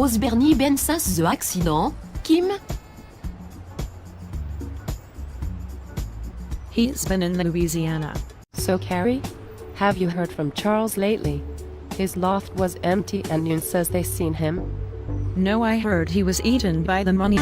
Os Bernie pensas the accident, Kim? He's been in Louisiana. So Carrie, have you heard from Charles lately? His loft was empty and Yoon says they seen him. No, I heard he was eaten by the money.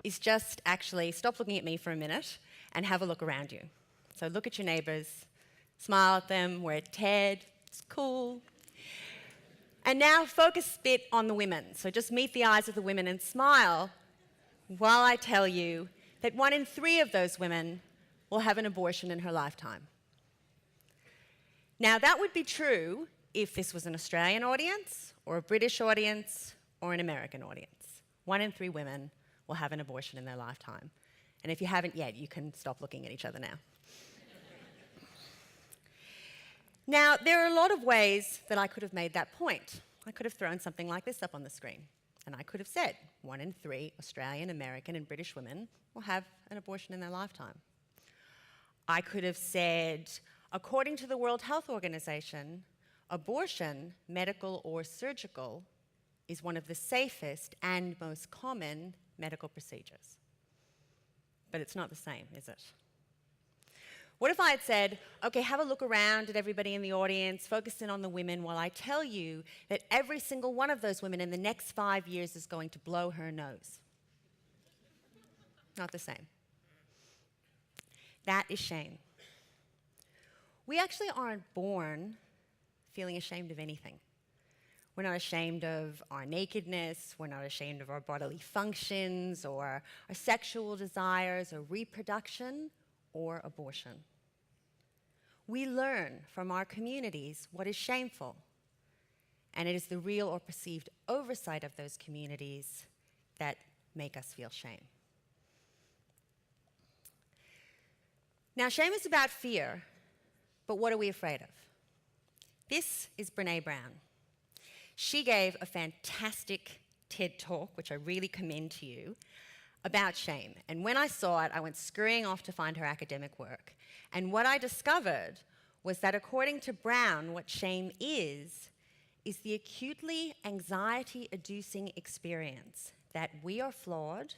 Is just actually stop looking at me for a minute and have a look around you. So look at your neighbours, smile at them, we're Ted, it's cool. And now focus a bit on the women. So just meet the eyes of the women and smile while I tell you that 1 in 3 of those women will have an abortion in her lifetime. Now that would be true if this was an Australian audience or a British audience or an American audience. 1 in 3 women will have an abortion in their lifetime. And if you haven't yet, you can stop looking at each other now. Now, there are a lot of ways that I could have made that point. I could have thrown something like this up on the screen, and I could have said 1 in 3 Australian, American, and British women will have an abortion in their lifetime. I could have said, according to the World Health Organization, abortion, medical or surgical, is one of the safest and most common medical procedures. But it's not the same, is it? What if I had said, okay, have a look around at everybody in the audience, focus in on the women while I tell you that every single one of those women in the next 5 years is going to blow her nose? Not the same. That is shame. We actually aren't born feeling ashamed of anything. We're not ashamed of our nakedness, we're not ashamed of our bodily functions or our sexual desires or reproduction or abortion. We learn from our communities what is shameful, and it is the real or perceived oversight of those communities that make us feel shame. Now, shame is about fear, but what are we afraid of? This is Brené Brown. She gave a fantastic TED talk, which I really commend to you, about shame. And when I saw it, I went scurrying off to find her academic work. And what I discovered was that according to Brown, what shame is is the acutely anxiety-inducing experience that we are flawed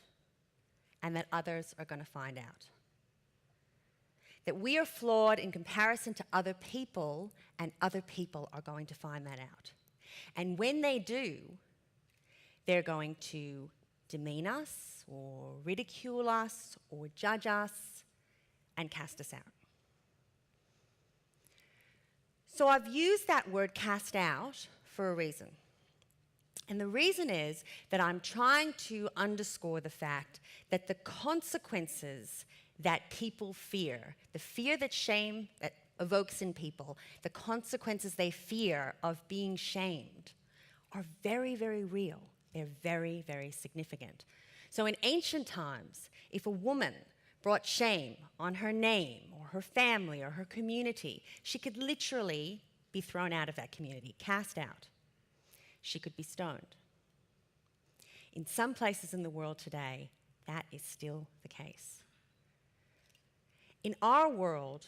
and that others are going to find out. That we are flawed in comparison to other people, and other people are going to find that out. And when they do, they're going to demean us, or ridicule us, or judge us, and cast us out. So I've used that word cast out for a reason. And the reason is that I'm trying to underscore the fact that the consequences that people fear, the fear that shame that evokes in people, the consequences they fear of being shamed are very, very real. They're very, very significant. So in ancient times, if a woman brought shame on her name or her family or her community, she could literally be thrown out of that community, cast out. She could be stoned. In some places in the world today, that is still the case. In our world,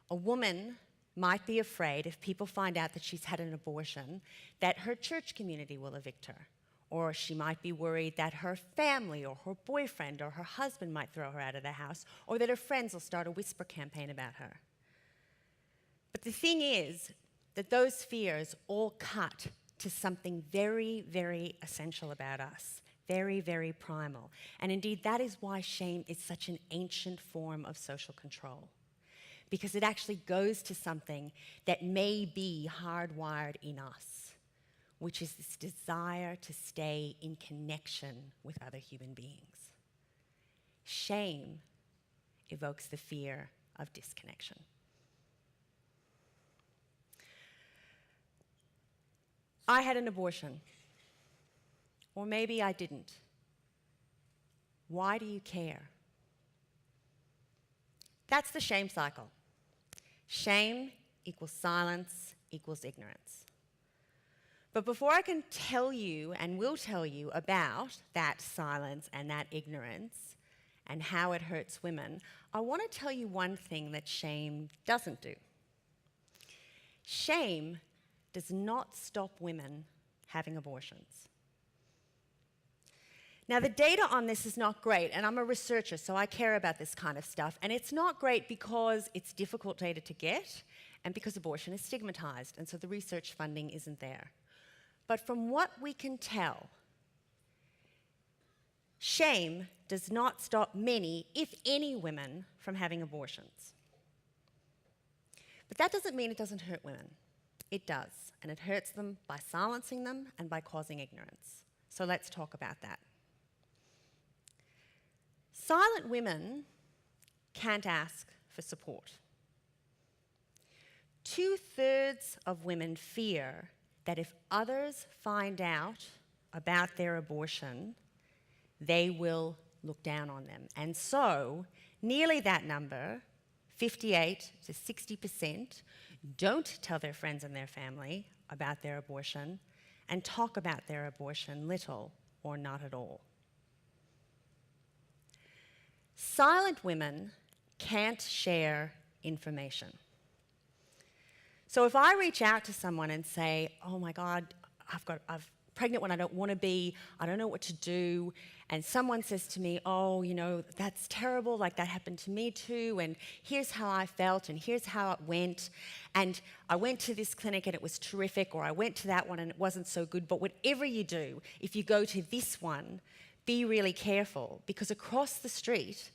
a woman might be afraid if people find out that she's had an abortion, that her church community will evict her. Or she might be worried that her family or her boyfriend or her husband might throw her out of the house, or that her friends will start a whisper campaign about her. But the thing is that those fears all cut to something very, very essential about us, very, very primal. And indeed, that is why shame is such an ancient form of social control, because it actually goes to something that may be hardwired in us, which is this desire to stay in connection with other human beings. Shame evokes the fear of disconnection. I had an abortion, or maybe I didn't. Why do you care? That's the shame cycle. Shame equals silence equals ignorance. But before I can tell you and will tell you about that silence and that ignorance and how it hurts women, I want to tell you one thing that shame doesn't do. Shame does not stop women having abortions. Now, the data on this is not great, and I'm a researcher, so I care about this kind of stuff. And it's not great because it's difficult data to get and because abortion is stigmatized, and so the research funding isn't there. But from what we can tell, shame does not stop many, if any, women from having abortions. But that doesn't mean it doesn't hurt women. It does, and it hurts them by silencing them and by causing ignorance. So let's talk about that. Silent women can't ask for support. 2/3 of women fear that if others find out about their abortion, they will look down on them. And so, nearly that number, 58 to 60%, don't tell their friends and their family about their abortion and talk about their abortion little or not at all. Silent women can't share information. So if I reach out to someone and say, oh my God, I'm pregnant when I don't want to be, I don't know what to do, and someone says to me, oh, you know, that's terrible, like that happened to me too, and here's how I felt, and here's how it went, and I went to this clinic and it was terrific, or I went to that one and it wasn't so good, but whatever you do, if you go to this one, be really careful, because across the street,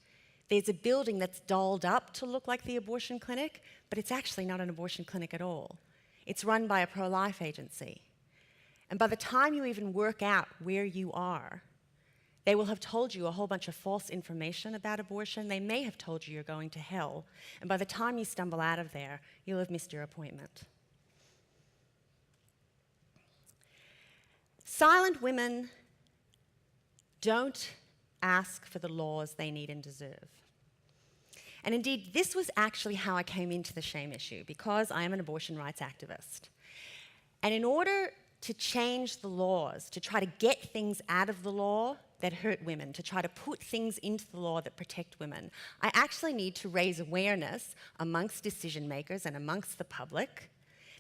there's a building that's dolled up to look like the abortion clinic, but it's actually not an abortion clinic at all. It's run by a pro-life agency. And by the time you even work out where you are, they will have told you a whole bunch of false information about abortion. They may have told you you're going to hell. And by the time you stumble out of there, you'll have missed your appointment. Silent women don't ask for the laws they need and deserve. And indeed, this was actually how I came into the shame issue, because I am an abortion rights activist. And in order to change the laws, to try to get things out of the law that hurt women, to try to put things into the law that protect women, I actually need to raise awareness amongst decision makers and amongst the public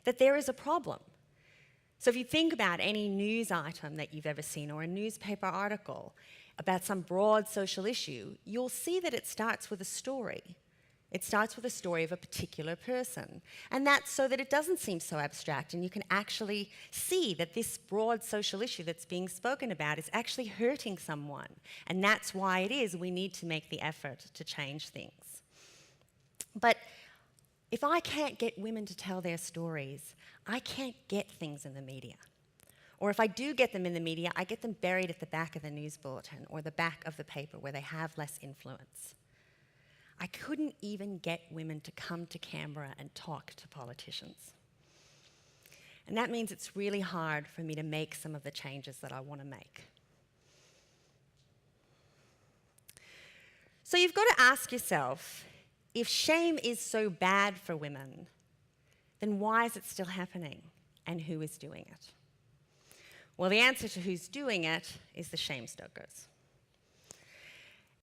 that there is a problem. So if you think about any news item that you've ever seen or a newspaper article about some broad social issue, you'll see that it starts with a story. It starts with a story of a particular person. And that's so that it doesn't seem so abstract and you can actually see that this broad social issue that's being spoken about is actually hurting someone. And that's why it is we need to make the effort to change things. But if I can't get women to tell their stories, I can't get things in the media. Or if I do get them in the media, I get them buried at the back of the news bulletin or the back of the paper where they have less influence. I couldn't even get women to come to Canberra and talk to politicians. And that means it's really hard for me to make some of the changes that I want to make. So you've got to ask yourself, if shame is so bad for women, then why is it still happening and who is doing it? Well, the answer to who's doing it is the shame stokers.